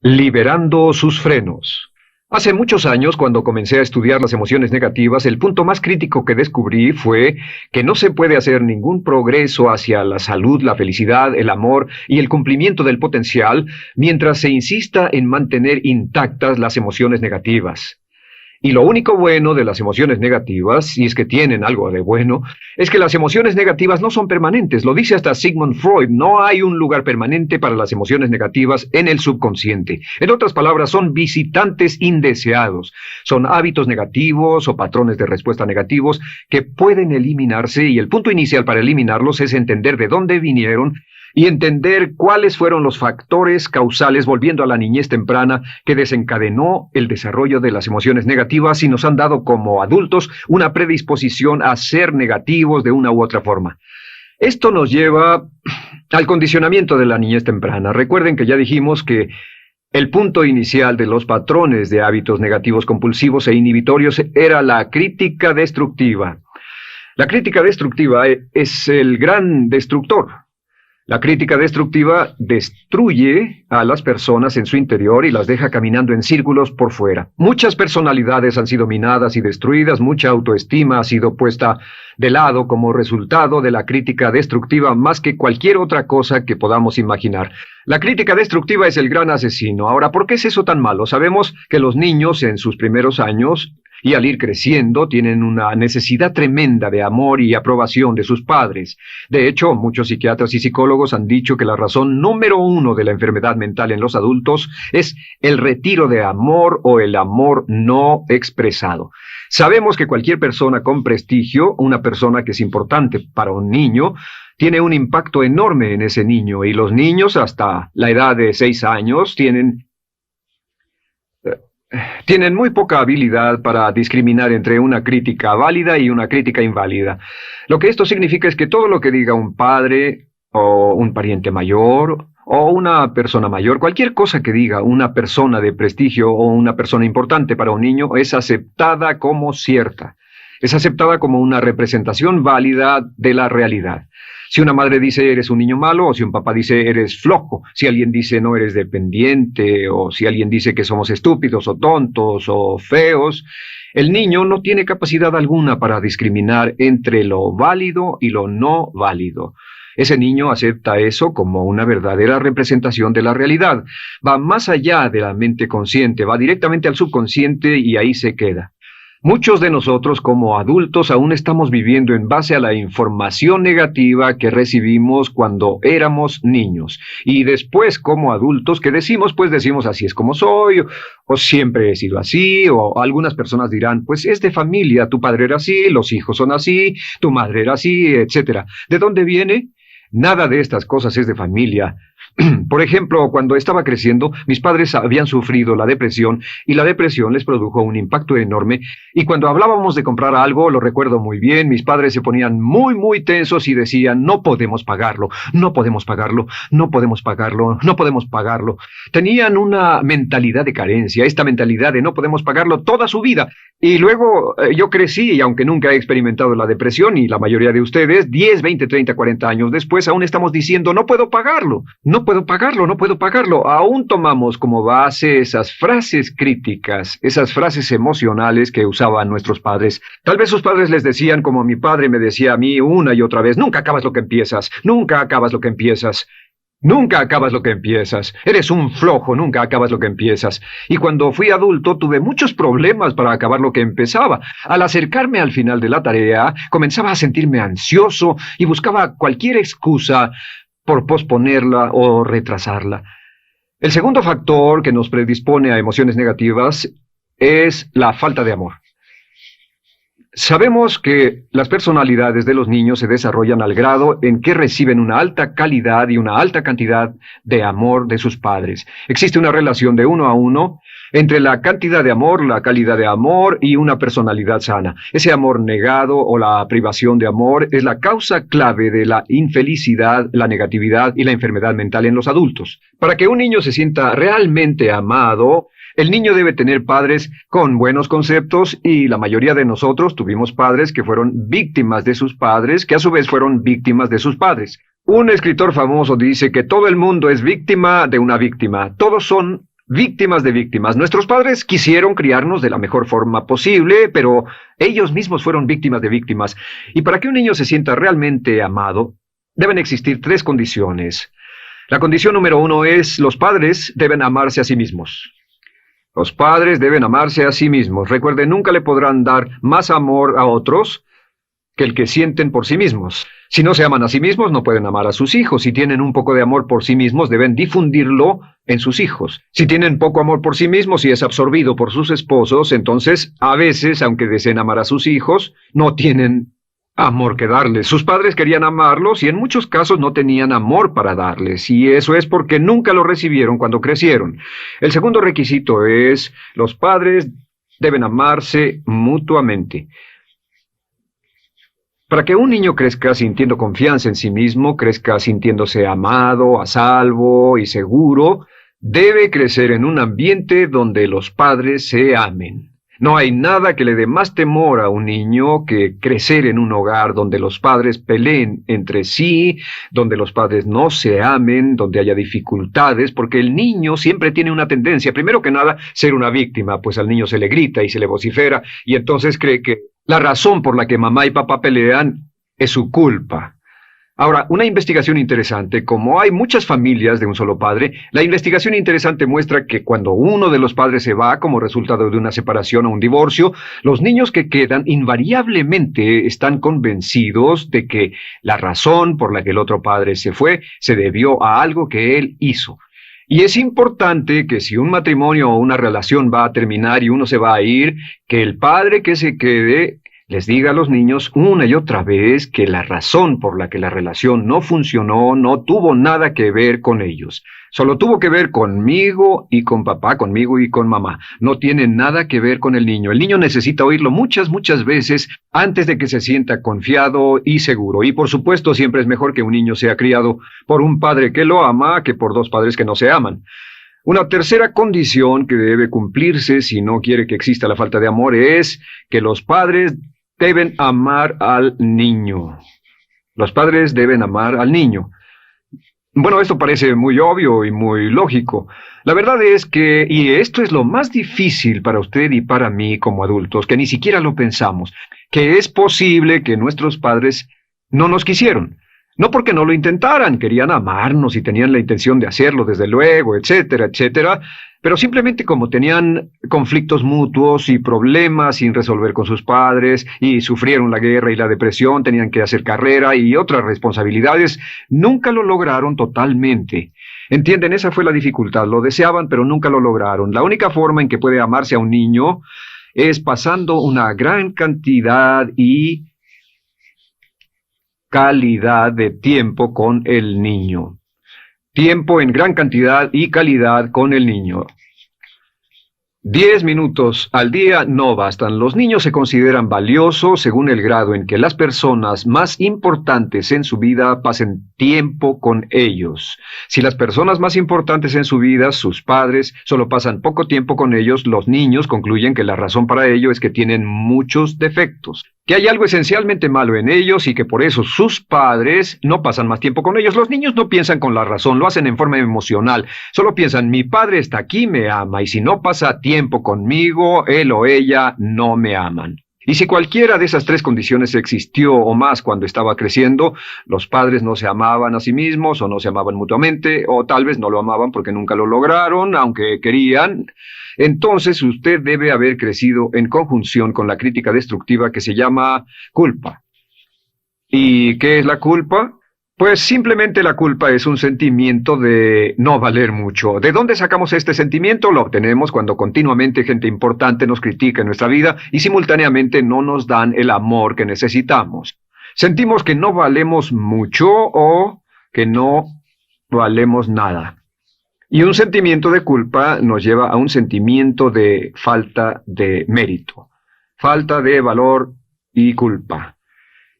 Liberando sus frenos. Hace muchos años, cuando comencé a estudiar las emociones negativas, el punto más crítico que descubrí fue que no se puede hacer ningún progreso hacia la salud, la felicidad, el amor y el cumplimiento del potencial mientras se insista en mantener intactas las emociones negativas. Y lo único bueno de las emociones negativas, si es que tienen algo de bueno, es que las emociones negativas no son permanentes. Lo dice hasta Sigmund Freud, no hay un lugar permanente para las emociones negativas en el subconsciente. En otras palabras, son visitantes indeseados. Son hábitos negativos o patrones de respuesta negativos que pueden eliminarse, y el punto inicial para eliminarlos es entender de dónde vinieron y entender cuáles fueron los factores causales, volviendo a la niñez temprana, que desencadenó el desarrollo de las emociones negativas y nos han dado como adultos una predisposición a ser negativos de una u otra forma. Esto nos lleva al condicionamiento de la niñez temprana. Recuerden que ya dijimos que el punto inicial de los patrones de hábitos negativos compulsivos e inhibitorios era la crítica destructiva. La crítica destructiva es el gran destructor. La crítica destructiva destruye a las personas en su interior y las deja caminando en círculos por fuera. Muchas personalidades han sido minadas y destruidas, mucha autoestima ha sido puesta de lado como resultado de la crítica destructiva más que cualquier otra cosa que podamos imaginar. La crítica destructiva es el gran asesino. Ahora, ¿por qué es eso tan malo? Sabemos que los niños en sus primeros años y al ir creciendo tienen una necesidad tremenda de amor y aprobación de sus padres. De hecho, muchos psiquiatras y psicólogos han dicho que la razón número uno de la enfermedad mental en los adultos es el retiro de amor o el amor no expresado. Sabemos que cualquier persona con prestigio, una persona que es importante para un niño, tiene un impacto enorme en ese niño, y los niños hasta la edad de 6 años tienen muy poca habilidad para discriminar entre una crítica válida y una crítica inválida. Lo que esto significa es que todo lo que diga un padre o un pariente mayor o una persona mayor, cualquier cosa que diga una persona de prestigio o una persona importante para un niño es aceptada como cierta. Es aceptada como una representación válida de la realidad. Si una madre dice eres un niño malo, o si un papá dice eres flojo, si alguien dice no eres dependiente, o si alguien dice que somos estúpidos o tontos o feos, el niño no tiene capacidad alguna para discriminar entre lo válido y lo no válido. Ese niño acepta eso como una verdadera representación de la realidad. Va más allá de la mente consciente, va directamente al subconsciente y ahí se queda. Muchos de nosotros como adultos aún estamos viviendo en base a la información negativa que recibimos cuando éramos niños. Y después como adultos, ¿qué decimos? Pues decimos así es como soy, o siempre he sido así, o algunas personas dirán, pues es de familia, tu padre era así, los hijos son así, tu madre era así, etc. ¿De dónde viene? Nada de estas cosas es de familia. Por ejemplo, cuando estaba creciendo, mis padres habían sufrido la depresión y la depresión les produjo un impacto enorme, y cuando hablábamos de comprar algo, lo recuerdo muy bien, mis padres se ponían muy tensos y decían, no podemos pagarlo, no podemos pagarlo, no podemos pagarlo, no podemos pagarlo. Tenían una mentalidad de carencia, esta mentalidad de no podemos pagarlo toda su vida. Y luego yo crecí, y aunque nunca he experimentado la depresión, y la mayoría de ustedes, 10, 20, 30, 40 años después, aún estamos diciendo, no puedo pagarlo, no puedo pagarlo, no puedo pagarlo. Aún tomamos como base esas frases críticas, esas frases emocionales que usaban nuestros padres. Tal vez sus padres les decían, como mi padre me decía a mí una y otra vez, nunca acabas lo que empiezas, nunca acabas lo que empiezas. Nunca acabas lo que empiezas. Eres un flojo, nunca acabas lo que empiezas. Y cuando fui adulto tuve muchos problemas para acabar lo que empezaba. Al acercarme al final de la tarea, comenzaba a sentirme ansioso y buscaba cualquier excusa por posponerla o retrasarla. El segundo factor que nos predispone a emociones negativas es la falta de amor. Sabemos que las personalidades de los niños se desarrollan al grado en que reciben una alta calidad y una alta cantidad de amor de sus padres. Existe una relación de 1 a 1 entre la cantidad de amor, la calidad de amor y una personalidad sana. Ese amor negado o la privación de amor es la causa clave de la infelicidad, la negatividad y la enfermedad mental en los adultos. Para que un niño se sienta realmente amado, el niño debe tener padres con buenos conceptos, y la mayoría de nosotros tuvimos padres que fueron víctimas de sus padres, que a su vez fueron víctimas de sus padres. Un escritor famoso dice que todo el mundo es víctima de una víctima. Todos son víctimas de víctimas. Nuestros padres quisieron criarnos de la mejor forma posible, pero ellos mismos fueron víctimas de víctimas. Y para que un niño se sienta realmente amado, deben existir tres condiciones. La condición número uno es: los padres deben amarse a sí mismos. Los padres deben amarse a sí mismos. Recuerden, nunca le podrán dar más amor a otros que el que sienten por sí mismos. Si no se aman a sí mismos, no pueden amar a sus hijos. Si tienen un poco de amor por sí mismos, deben difundirlo en sus hijos. Si tienen poco amor por sí mismos y es absorbido por sus esposos, entonces, a veces, aunque deseen amar a sus hijos, no tienen amor que darles. Sus padres querían amarlos y en muchos casos no tenían amor para darles, y eso es porque nunca lo recibieron cuando crecieron. El segundo requisito es: los padres deben amarse mutuamente. Para que un niño crezca sintiendo confianza en sí mismo, crezca sintiéndose amado, a salvo y seguro, debe crecer en un ambiente donde los padres se amen. No hay nada que le dé más temor a un niño que crecer en un hogar donde los padres peleen entre sí, donde los padres no se amen, donde haya dificultades, porque el niño siempre tiene una tendencia, primero que nada, ser una víctima, pues al niño se le grita y se le vocifera, y entonces cree que la razón por la que mamá y papá pelean es su culpa. Ahora, una investigación interesante: como hay muchas familias de un solo padre, la investigación interesante muestra que cuando uno de los padres se va como resultado de una separación o un divorcio, los niños que quedan invariablemente están convencidos de que la razón por la que el otro padre se fue se debió a algo que él hizo. Y es importante que si un matrimonio o una relación va a terminar y uno se va a ir, que el padre que se quede les diga a los niños una y otra vez que la razón por la que la relación no funcionó no tuvo nada que ver con ellos. Solo tuvo que ver conmigo y con papá, conmigo y con mamá. No tiene nada que ver con el niño. El niño necesita oírlo muchas veces antes de que se sienta confiado y seguro. Y por supuesto, siempre es mejor que un niño sea criado por un padre que lo ama que por dos padres que no se aman. Una tercera condición que debe cumplirse si no quiere que exista la falta de amor es que los padres deben amar al niño. Los padres deben amar al niño. Bueno, esto parece muy obvio y muy lógico. La verdad es que, y esto es lo más difícil para usted y para mí como adultos, que ni siquiera lo pensamos, que es posible que nuestros padres no nos quisieron. No porque no lo intentaran, querían amarnos y tenían la intención de hacerlo, desde luego, etcétera, etcétera, pero simplemente como tenían conflictos mutuos y problemas sin resolver con sus padres, y sufrieron la guerra y la depresión, tenían que hacer carrera y otras responsabilidades, nunca lo lograron totalmente. ¿Entienden? Esa fue la dificultad. Lo deseaban, pero nunca lo lograron. La única forma en que puede amarse a un niño es pasando una gran cantidad y calidad de tiempo con el niño. Tiempo en gran cantidad y calidad con el niño. 10 minutos al día no bastan. Los niños se consideran valiosos según el grado en que las personas más importantes en su vida pasen tiempo con ellos. Si las personas más importantes en su vida, sus padres, solo pasan poco tiempo con ellos, los niños concluyen que la razón para ello es que tienen muchos defectos, que hay algo esencialmente malo en ellos y que por eso sus padres no pasan más tiempo con ellos. Los niños no piensan con la razón, lo hacen en forma emocional. Solo piensan: mi padre está aquí, me ama, y si no pasa tiempo conmigo, él o ella no me aman. Y si cualquiera de esas tres condiciones existió o más cuando estaba creciendo, los padres no se amaban a sí mismos o no se amaban mutuamente, o tal vez no lo amaban porque nunca lo lograron, aunque querían. Entonces usted debe haber crecido en conjunción con la crítica destructiva que se llama culpa. ¿Y qué es la culpa? Pues simplemente la culpa es un sentimiento de no valer mucho. ¿De dónde sacamos este sentimiento? Lo obtenemos cuando continuamente gente importante nos critica en nuestra vida y simultáneamente no nos dan el amor que necesitamos. Sentimos que no valemos mucho o que no valemos nada. Y un sentimiento de culpa nos lleva a un sentimiento de falta de mérito, falta de valor y culpa.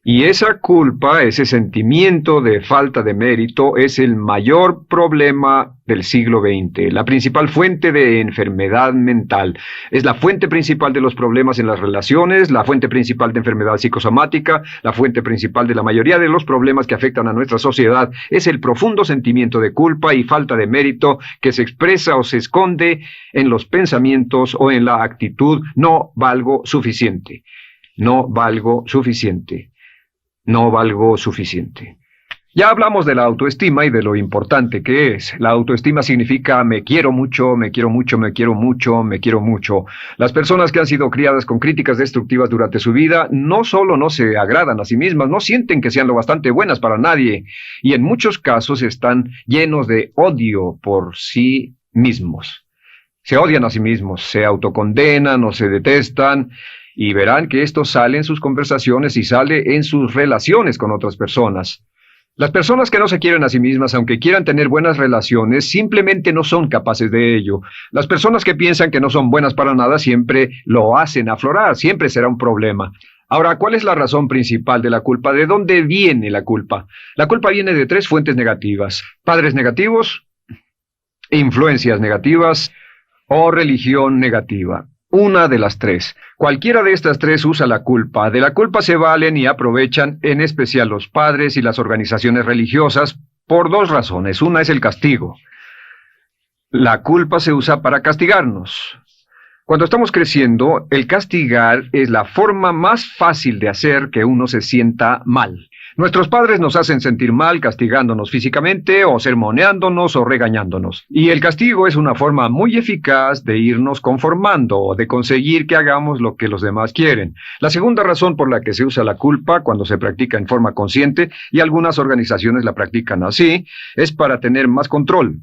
Y esa culpa, ese sentimiento de falta de mérito, es el mayor problema del siglo XX, la principal fuente de enfermedad mental. Es la fuente principal de los problemas en las relaciones, la fuente principal de enfermedad psicosomática, la fuente principal de la mayoría de los problemas que afectan a nuestra sociedad. Es el profundo sentimiento de culpa y falta de mérito que se expresa o se esconde en los pensamientos o en la actitud: no valgo suficiente, no valgo suficiente. No valgo suficiente. Ya hablamos de la autoestima y de lo importante que es. La autoestima significa me quiero mucho, me quiero mucho, me quiero mucho, me quiero mucho. Las personas que han sido criadas con críticas destructivas durante su vida no solo no se agradan a sí mismas, no sienten que sean lo bastante buenas para nadie, y en muchos casos están llenos de odio por sí mismos. Se odian a sí mismos, se autocondenan o se detestan. Y verán que esto sale en sus conversaciones y sale en sus relaciones con otras personas. Las personas que no se quieren a sí mismas, aunque quieran tener buenas relaciones, simplemente no son capaces de ello. Las personas que piensan que no son buenas para nada siempre lo hacen aflorar, siempre será un problema. Ahora, ¿cuál es la razón principal de la culpa? ¿De dónde viene la culpa? La culpa viene de 3 fuentes negativas: padres negativos, influencias negativas o religión negativa. Una de las 3. Cualquiera de estas 3 usa la culpa. De la culpa se valen y aprovechan, en especial los padres y las organizaciones religiosas, por 2 razones. Una es el castigo. La culpa se usa para castigarnos. Cuando estamos creciendo, el castigar es la forma más fácil de hacer que uno se sienta mal. Nuestros padres nos hacen sentir mal castigándonos físicamente o sermoneándonos o regañándonos. Y el castigo es una forma muy eficaz de irnos conformando o de conseguir que hagamos lo que los demás quieren. La segunda razón por la que se usa la culpa cuando se practica en forma consciente, y algunas organizaciones la practican así, es para tener más control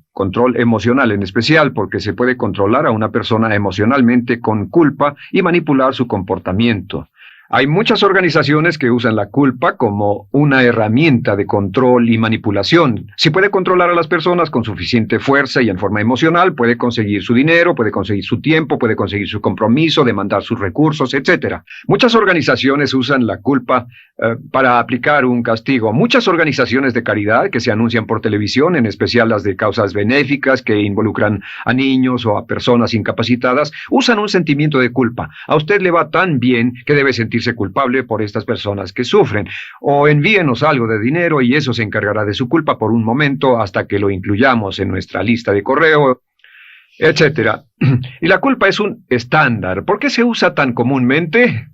emocional en especial, porque se puede controlar a una persona emocionalmente con culpa y manipular su comportamiento. Hay muchas organizaciones que usan la culpa como una herramienta de control y manipulación. Si puede controlar a las personas con suficiente fuerza y en forma emocional, puede conseguir su dinero, puede conseguir su tiempo, puede conseguir su compromiso, demandar sus recursos, etc. Muchas organizaciones usan la culpa para aplicar un castigo. Muchas organizaciones de caridad que se anuncian por televisión, en especial las de causas benéficas que involucran a niños o a personas incapacitadas, usan un sentimiento de culpa. A usted le va tan bien que debe sentirse culpable por estas personas que sufren. O envíenos algo de dinero y eso se encargará de su culpa por un momento hasta que lo incluyamos en nuestra lista de correo, etc. Y la culpa es un estándar. ¿Por qué se usa tan comúnmente?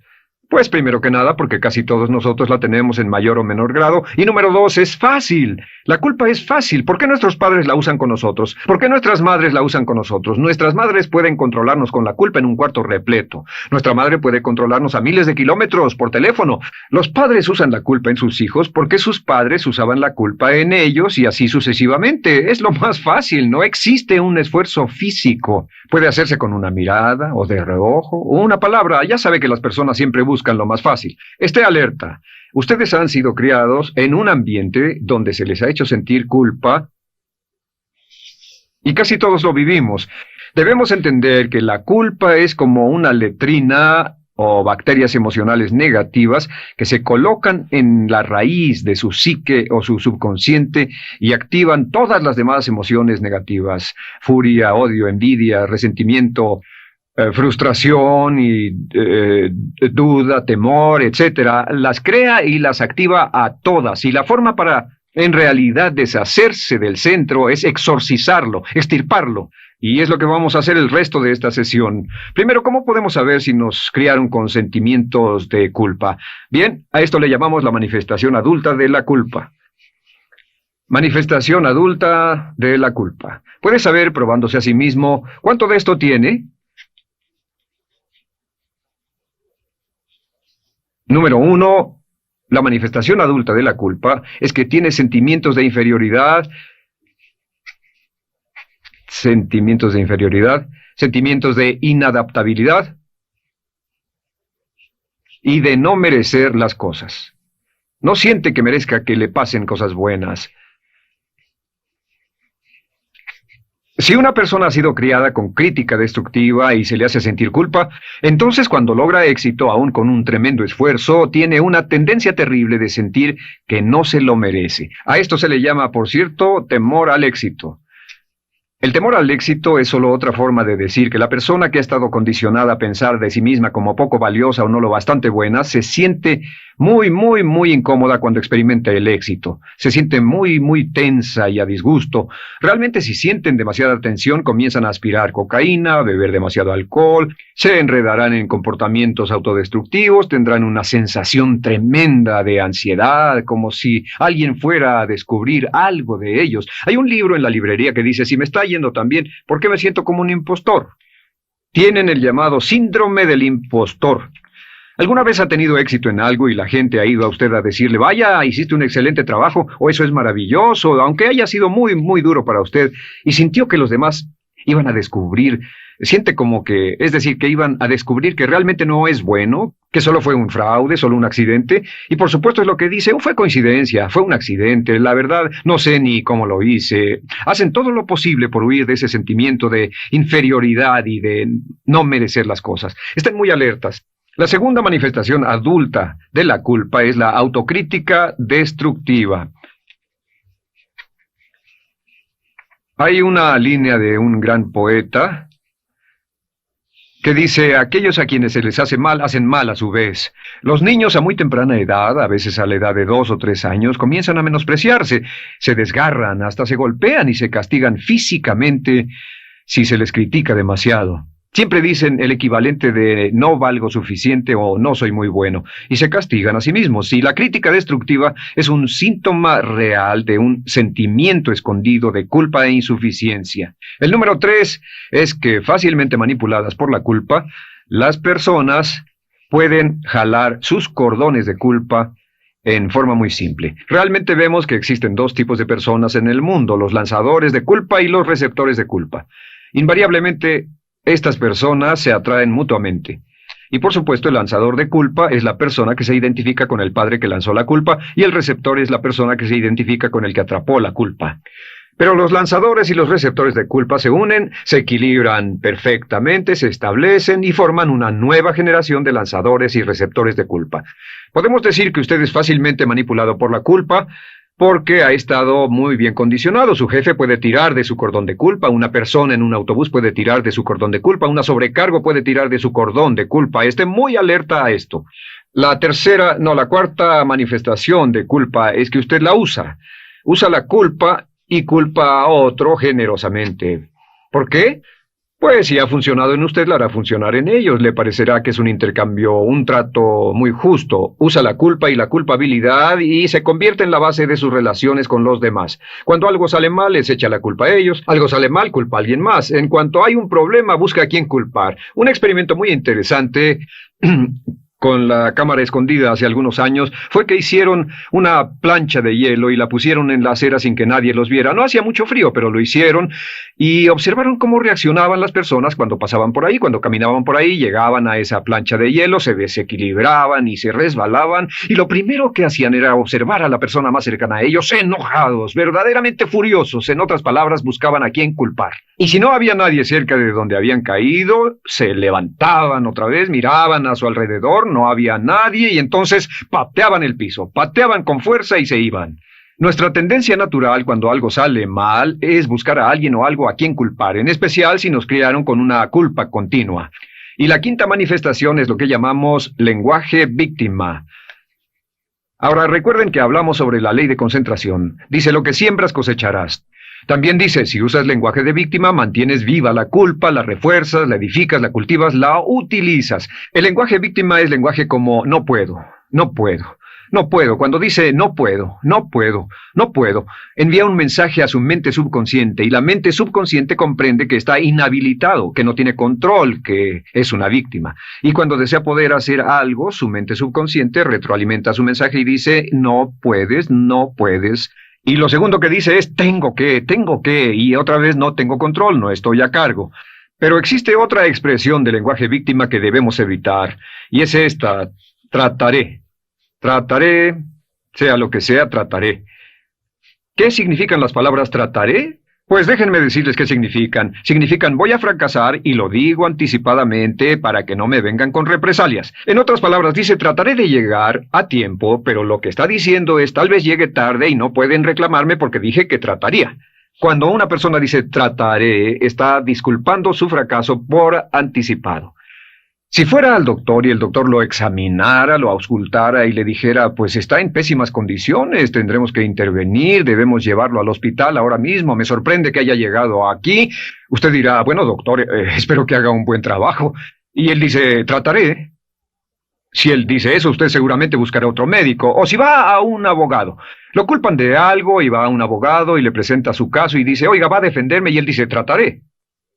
Pues primero que nada porque casi todos nosotros la tenemos en mayor o menor grado, y número 2, es fácil. La culpa es fácil. ¿Por qué nuestros padres la usan con nosotros? ¿Por qué nuestras madres la usan con nosotros? Nuestras madres pueden controlarnos con la culpa en un cuarto repleto. Nuestra madre puede controlarnos a miles de kilómetros por teléfono. Los padres usan la culpa en sus hijos porque sus padres usaban la culpa en ellos y así sucesivamente. Es lo más fácil, no existe un esfuerzo físico. Puede hacerse con una mirada o de reojo o una palabra. Ya sabe que las personas siempre buscan lo más fácil. Esté alerta. Ustedes han sido criados en un ambiente donde se les ha hecho sentir culpa y casi todos lo vivimos. Debemos entender que la culpa es como una letrina o bacterias emocionales negativas que se colocan en la raíz de su psique o su subconsciente y activan todas las demás emociones negativas: furia, odio, envidia, resentimiento, frustración y duda, temor, etc. Las crea y las activa a todas, y la forma para en realidad deshacerse del centro es exorcizarlo, extirparlo, y es lo que vamos a hacer el resto de esta sesión. Primero, ¿cómo podemos saber si nos criaron con sentimientos de culpa? Bien, a esto le llamamos la manifestación adulta de la culpa. Manifestación adulta de la culpa. Puede saber, probándose a sí mismo, ¿cuánto de esto tiene? Número 1, la manifestación adulta de la culpa es que tiene sentimientos de inferioridad, sentimientos de inadaptabilidad y de no merecer las cosas. No siente que merezca que le pasen cosas buenas. Si una persona ha sido criada con crítica destructiva y se le hace sentir culpa, entonces cuando logra éxito, aun con un tremendo esfuerzo, tiene una tendencia terrible de sentir que no se lo merece. A esto se le llama, por cierto, temor al éxito. El temor al éxito es solo otra forma de decir que la persona que ha estado condicionada a pensar de sí misma como poco valiosa o no lo bastante buena, se siente muy incómoda cuando experimenta el éxito. Se siente muy tensa y a disgusto. Realmente si sienten demasiada tensión, comienzan a aspirar cocaína, a beber demasiado alcohol, se enredarán en comportamientos autodestructivos, tendrán una sensación tremenda de ansiedad, como si alguien fuera a descubrir algo de ellos. Hay un libro en la librería que dice, si me está yendo tan bien, ¿por qué me siento como un impostor? Tienen el llamado síndrome del impostor. ¿Alguna vez ha tenido éxito en algo y la gente ha ido a usted a decirle, vaya, hiciste un excelente trabajo, o eso es maravilloso, aunque haya sido muy duro para usted, y sintió que los demás iban a descubrir, siente como que, es decir, que iban a descubrir que realmente no es bueno, que solo fue un fraude, solo un accidente, y por supuesto es lo que dice, fue coincidencia, fue un accidente, la verdad, no sé ni cómo lo hice. Hacen todo lo posible por huir de ese sentimiento de inferioridad y de no merecer las cosas. Estén muy alertas. La segunda manifestación adulta de la culpa es la autocrítica destructiva. Hay una línea de un gran poeta que dice, aquellos a quienes se les hace mal, hacen mal a su vez. Los niños a muy temprana edad, a veces a la edad de 2 o 3 años, comienzan a menospreciarse, se desgarran, hasta se golpean y se castigan físicamente si se les critica demasiado. Siempre dicen el equivalente de no valgo suficiente o no soy muy bueno, y se castigan a sí mismos. Y la crítica destructiva es un síntoma real de un sentimiento escondido de culpa e insuficiencia. El número 3 es que, fácilmente manipuladas por la culpa, las personas pueden jalar sus cordones de culpa en forma muy simple. Realmente vemos que existen 2 tipos de personas en el mundo, los lanzadores de culpa y los receptores de culpa. Invariablemente, estas personas se atraen mutuamente. Y por supuesto el lanzador de culpa es la persona que se identifica con el padre que lanzó la culpa y el receptor es la persona que se identifica con el que atrapó la culpa. Pero los lanzadores y los receptores de culpa se unen, se equilibran perfectamente, se establecen y forman una nueva generación de lanzadores y receptores de culpa. Podemos decir que usted es fácilmente manipulado por la culpa, porque ha estado muy bien condicionado. Su jefe puede tirar de su cordón de culpa, una persona en un autobús puede tirar de su cordón de culpa, una sobrecargo puede tirar de su cordón de culpa. Esté muy alerta a esto. La cuarta manifestación de culpa es que usted la usa. Usa la culpa y culpa a otro generosamente. ¿Por qué? Pues si ha funcionado en usted, la hará funcionar en ellos. Le parecerá que es un intercambio, un trato muy justo. Usa la culpa y la culpabilidad y se convierte en la base de sus relaciones con los demás. Cuando algo sale mal, les echa la culpa a ellos. Algo sale mal, culpa a alguien más. En cuanto hay un problema, busca a quién culpar. Un experimento muy interesante con la cámara escondida hace algunos años, fue que hicieron una plancha de hielo y la pusieron en la acera sin que nadie los viera. No hacía mucho frío, pero lo hicieron y observaron cómo reaccionaban las personas cuando pasaban por ahí, cuando caminaban por ahí, llegaban a esa plancha de hielo, se desequilibraban y se resbalaban y lo primero que hacían era observar a la persona más cercana a ellos, enojados, verdaderamente furiosos, en otras palabras, buscaban a quién culpar. Y si no había nadie cerca de donde habían caído, se levantaban otra vez, miraban a su alrededor, no había nadie y entonces pateaban el piso, pateaban con fuerza y se iban. Nuestra tendencia natural cuando algo sale mal es buscar a alguien o algo a quien culpar, en especial si nos criaron con una culpa continua. Y la quinta manifestación es lo que llamamos lenguaje víctima. Ahora recuerden que hablamos sobre la ley de concentración. Dice, lo que siembras cosecharás. También dice, si usas lenguaje de víctima, mantienes viva la culpa, la refuerzas, la edificas, la cultivas, la utilizas. El lenguaje víctima es lenguaje como no puedo, no puedo, no puedo. Cuando dice no puedo, no puedo, no puedo, envía un mensaje a su mente subconsciente y la mente subconsciente comprende que está inhabilitado, que no tiene control, que es una víctima. Y cuando desea poder hacer algo, su mente subconsciente retroalimenta su mensaje y dice no puedes, no puedes. Y lo segundo que dice es tengo que, y otra vez no tengo control, no estoy a cargo. Pero existe otra expresión del lenguaje víctima que debemos evitar, y es esta, trataré. Trataré, sea lo que sea, trataré. ¿Qué significan las palabras trataré? Pues déjenme decirles qué significan. Significan voy a fracasar y lo digo anticipadamente para que no me vengan con represalias. En otras palabras, dice trataré de llegar a tiempo, pero lo que está diciendo es tal vez llegue tarde y no pueden reclamarme porque dije que trataría. Cuando una persona dice trataré, está disculpando su fracaso por anticipado. Si fuera al doctor y el doctor lo examinara, lo auscultara y le dijera, pues está en pésimas condiciones, tendremos que intervenir, debemos llevarlo al hospital ahora mismo, me sorprende que haya llegado aquí, usted dirá, bueno doctor, espero que haga un buen trabajo. Y él dice, trataré. Si él dice eso, usted seguramente buscará otro médico. O si va a un abogado, lo culpan de algo y va a un abogado y le presenta su caso y dice, oiga, va a defenderme, y él dice, trataré.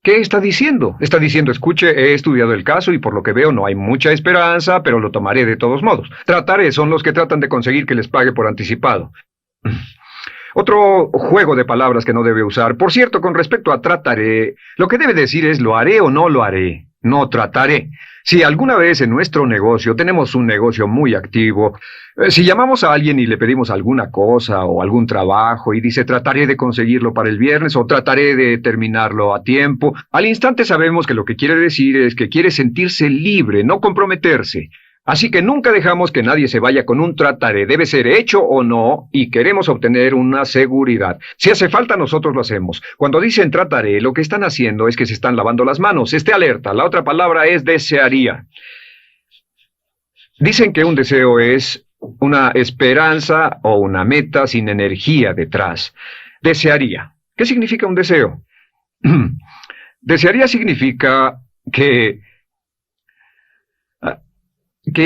¿Qué está diciendo? Está diciendo, escuche, he estudiado el caso y por lo que veo no hay mucha esperanza, pero lo tomaré de todos modos. Trataré son los que tratan de conseguir que les pague por anticipado. Otro juego de palabras que no debe usar. Por cierto, con respecto a trataré, lo que debe decir es lo haré o no lo haré. No trataré. Si alguna vez en nuestro negocio tenemos un negocio muy activo, si llamamos a alguien y le pedimos alguna cosa o algún trabajo y dice trataré de conseguirlo para el viernes o trataré de terminarlo a tiempo, al instante sabemos que lo que quiere decir es que quiere sentirse libre, no comprometerse. Así que nunca dejamos que nadie se vaya con un trataré, debe ser hecho o no, y queremos obtener una seguridad. Si hace falta, nosotros lo hacemos. Cuando dicen trataré, lo que están haciendo es que se están lavando las manos. Esté alerta, la otra palabra es desearía. Dicen que un deseo es una esperanza o una meta sin energía detrás. Desearía. ¿Qué significa un deseo? Desearía significa que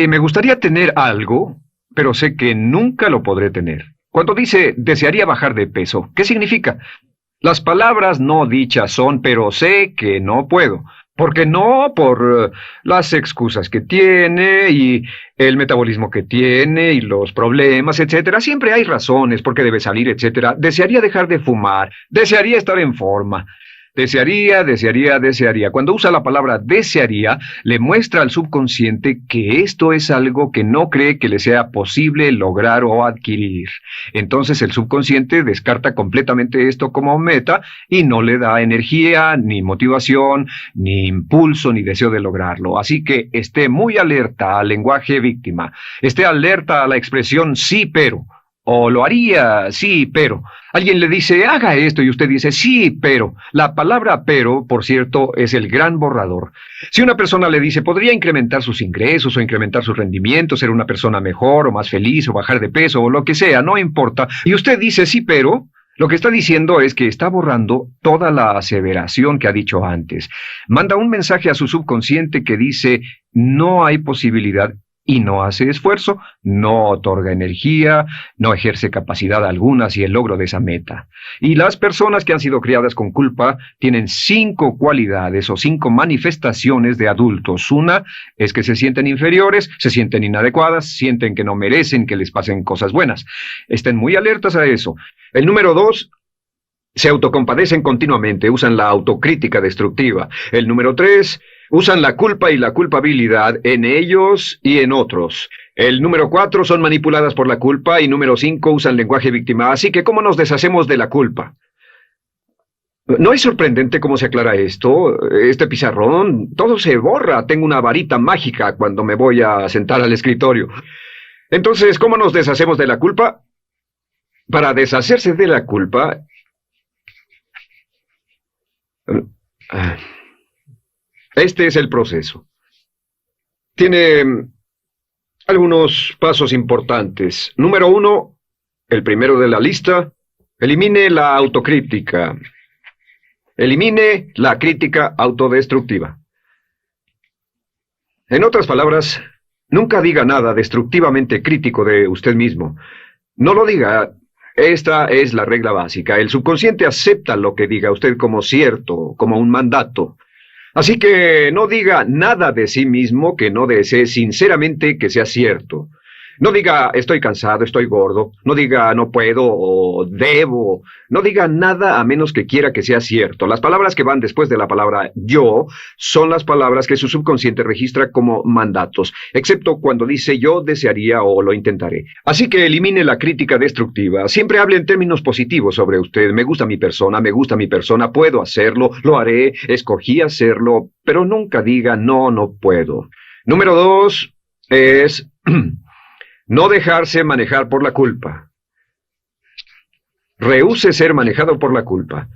me gustaría tener algo, pero sé que nunca lo podré tener. Cuando dice desearía bajar de peso, ¿qué significa? Las palabras no dichas son, pero sé que no puedo. Porque no por las excusas que tiene y el metabolismo que tiene y los problemas, etcétera. Siempre hay razones por qué debe salir, etcétera. Desearía dejar de fumar, desearía estar en forma. Desearía, desearía, desearía. Cuando usa la palabra desearía, le muestra al subconsciente que esto es algo que no cree que le sea posible lograr o adquirir. Entonces el subconsciente descarta completamente esto como meta y no le da energía, ni motivación, ni impulso, ni deseo de lograrlo. Así que esté muy alerta al lenguaje víctima. Esté alerta a la expresión sí, pero. O lo haría, sí, pero. Alguien le dice, haga esto, y usted dice, sí, pero. La palabra pero, por cierto, es el gran borrador. Si una persona le dice, podría incrementar sus ingresos o incrementar su rendimiento, ser una persona mejor o más feliz o bajar de peso o lo que sea, no importa. Y usted dice, sí, pero. Lo que está diciendo es que está borrando toda la aseveración que ha dicho antes. Manda un mensaje a su subconsciente que dice, no hay posibilidad. Y no hace esfuerzo, no otorga energía, no ejerce capacidad alguna hacia el logro de esa meta. Y las personas que han sido criadas con culpa tienen 5 cualidades o 5 manifestaciones de adultos. Una es que se sienten inferiores, se sienten inadecuadas, sienten que no merecen que les pasen cosas buenas. Estén muy alertas a eso. El número 2, se autocompadecen continuamente, usan la autocrítica destructiva. El número 3, usan la culpa y la culpabilidad en ellos y en otros. El número 4, son manipuladas por la culpa. Y número 5, usan lenguaje víctima. Así que, ¿cómo nos deshacemos de la culpa? ¿No es sorprendente cómo se aclara esto? Este pizarrón, todo se borra. Tengo una varita mágica cuando me voy a sentar al escritorio. Entonces, ¿cómo nos deshacemos de la culpa? Para deshacerse de la culpa... Este es el proceso. Tiene algunos pasos importantes. Número 1, el primero de la lista, elimine la autocrítica. Elimine la crítica autodestructiva. En otras palabras, nunca diga nada destructivamente crítico de usted mismo. No lo diga. Esta es la regla básica. El subconsciente acepta lo que diga usted como cierto, como un mandato. Así que no diga nada de sí mismo que no desee sinceramente que sea cierto. No diga estoy cansado, estoy gordo, no diga no puedo o debo, no diga nada a menos que quiera que sea cierto. Las palabras que van después de la palabra yo son las palabras que su subconsciente registra como mandatos, excepto cuando dice yo desearía o lo intentaré. Así que elimine la crítica destructiva. Siempre hable en términos positivos sobre usted. Me gusta mi persona, puedo hacerlo, lo haré, escogí hacerlo, pero nunca diga no, no puedo. Número 2 es no dejarse manejar por la culpa. Rehúse ser manejado por la culpa.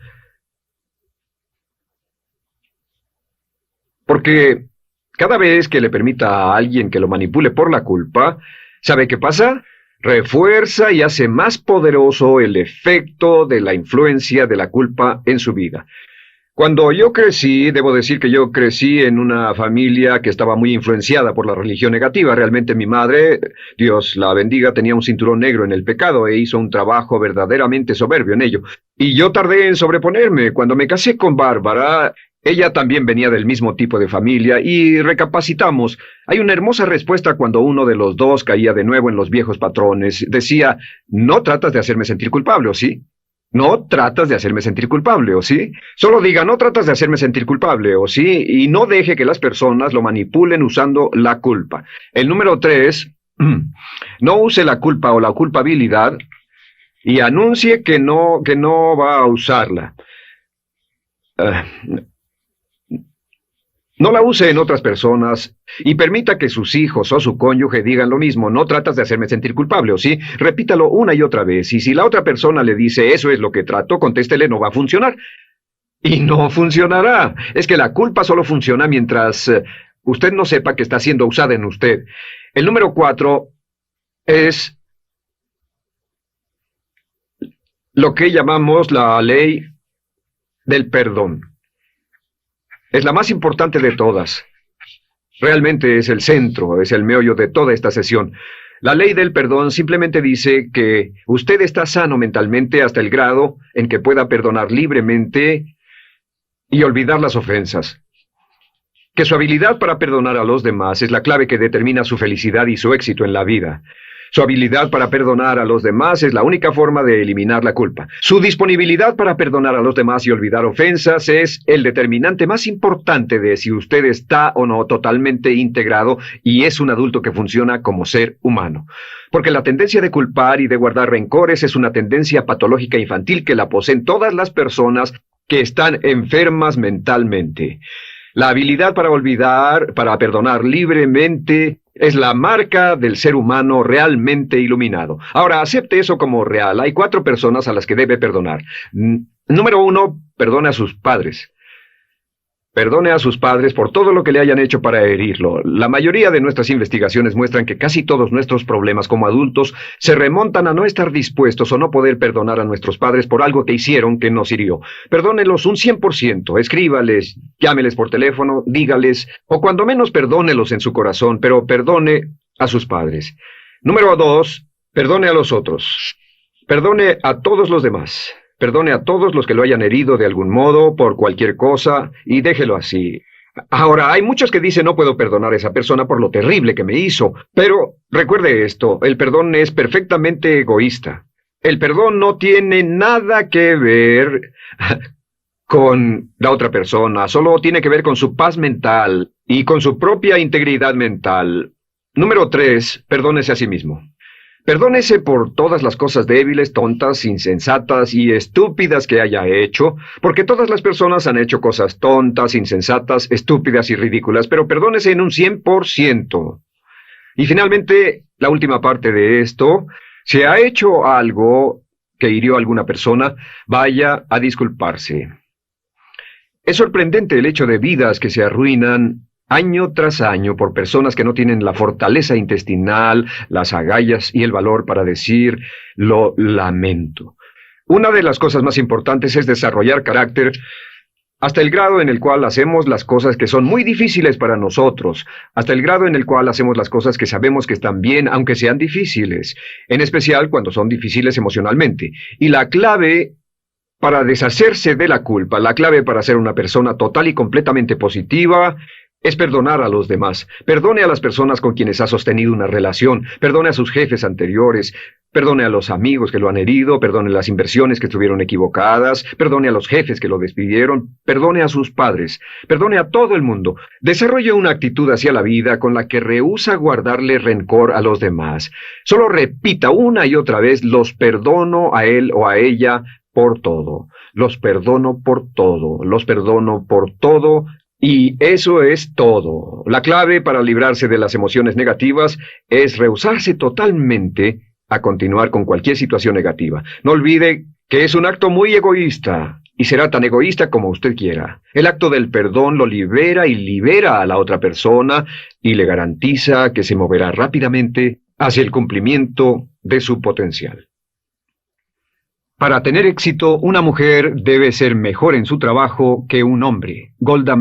Porque cada vez que le permita a alguien que lo manipule por la culpa, ¿sabe qué pasa? Refuerza y hace más poderoso el efecto de la influencia de la culpa en su vida. Cuando yo crecí, debo decir que yo crecí en una familia que estaba muy influenciada por la religión negativa. Realmente mi madre, Dios la bendiga, tenía un cinturón negro en el pecado e hizo un trabajo verdaderamente soberbio en ello. Y yo tardé en sobreponerme. Cuando me casé con Bárbara, ella también venía del mismo tipo de familia y recapacitamos. Hay una hermosa respuesta cuando uno de los dos caía de nuevo en los viejos patrones. Decía, no tratas de hacerme sentir culpable, ¿o sí? No tratas de hacerme sentir culpable, ¿o sí? Solo diga, no tratas de hacerme sentir culpable, ¿o sí? Y no deje que las personas lo manipulen usando la culpa. El número 3, no use la culpa o la culpabilidad y anuncie que no va a usarla. No la use en otras personas y permita que sus hijos o su cónyuge digan lo mismo. No tratas de hacerme sentir culpable, ¿o sí? Repítalo una y otra vez. Y si la otra persona le dice eso es lo que trato, contéstele no va a funcionar. Y no funcionará. Es que la culpa solo funciona mientras usted no sepa que está siendo usada en usted. El número 4 es lo que llamamos la ley del perdón. Es la más importante de todas. Realmente es el centro, es el meollo de toda esta sesión. La ley del perdón simplemente dice que usted está sano mentalmente hasta el grado en que pueda perdonar libremente y olvidar las ofensas. Que su habilidad para perdonar a los demás es la clave que determina su felicidad y su éxito en la vida. Su habilidad para perdonar a los demás es la única forma de eliminar la culpa. Su disponibilidad para perdonar a los demás y olvidar ofensas es el determinante más importante de si usted está o no totalmente integrado y es un adulto que funciona como ser humano. Porque la tendencia de culpar y de guardar rencores es una tendencia patológica infantil que la poseen todas las personas que están enfermas mentalmente. La habilidad para olvidar, para perdonar libremente, es la marca del ser humano realmente iluminado. Ahora, acepte eso como real. Hay 4 personas a las que debe perdonar. Número 1, perdone a sus padres. Perdone a sus padres por todo lo que le hayan hecho para herirlo. La mayoría de nuestras investigaciones muestran que casi todos nuestros problemas como adultos se remontan a no estar dispuestos o no poder perdonar a nuestros padres por algo que hicieron que nos hirió. Perdónelos un 100%, escríbales, llámeles por teléfono, dígales, o cuando menos perdónelos en su corazón, pero perdone a sus padres. Número 2, perdone a los otros. Perdone a todos los demás. Perdone a todos los que lo hayan herido de algún modo, por cualquier cosa, y déjelo así. Ahora, hay muchos que dicen no puedo perdonar a esa persona por lo terrible que me hizo, pero recuerde esto, el perdón es perfectamente egoísta. El perdón no tiene nada que ver con la otra persona, solo tiene que ver con su paz mental y con su propia integridad mental. Número 3, perdónese a sí mismo. Perdónese por todas las cosas débiles, tontas, insensatas y estúpidas que haya hecho, porque todas las personas han hecho cosas tontas, insensatas, estúpidas y ridículas, pero perdónese en un 100%. Y finalmente, la última parte de esto, si ha hecho algo que hirió a alguna persona, vaya a disculparse. Es sorprendente el hecho de vidas que se arruinan año tras año por personas que no tienen la fortaleza intestinal, las agallas y el valor para decir lo lamento. Una de las cosas más importantes es desarrollar carácter hasta el grado en el cual hacemos las cosas que son muy difíciles para nosotros, hasta el grado en el cual hacemos las cosas que sabemos que están bien, aunque sean difíciles, en especial cuando son difíciles emocionalmente. Y la clave para deshacerse de la culpa, la clave para ser una persona total y completamente positiva, es perdonar a los demás. Perdone a las personas con quienes ha sostenido una relación, perdone a sus jefes anteriores, perdone a los amigos que lo han herido, perdone las inversiones que estuvieron equivocadas, perdone a los jefes que lo despidieron, perdone a sus padres, perdone a todo el mundo. Desarrolle una actitud hacia la vida con la que rehúsa guardarle rencor a los demás. Solo repita una y otra vez: los perdono a él o a ella por todo. Los perdono por todo. Los perdono por todo. Y eso es todo. La clave para librarse de las emociones negativas es rehusarse totalmente a continuar con cualquier situación negativa. No olvide que es un acto muy egoísta, y será tan egoísta como usted quiera. El acto del perdón lo libera y libera a la otra persona y le garantiza que se moverá rápidamente hacia el cumplimiento de su potencial. Para tener éxito, una mujer debe ser mejor en su trabajo que un hombre. Golda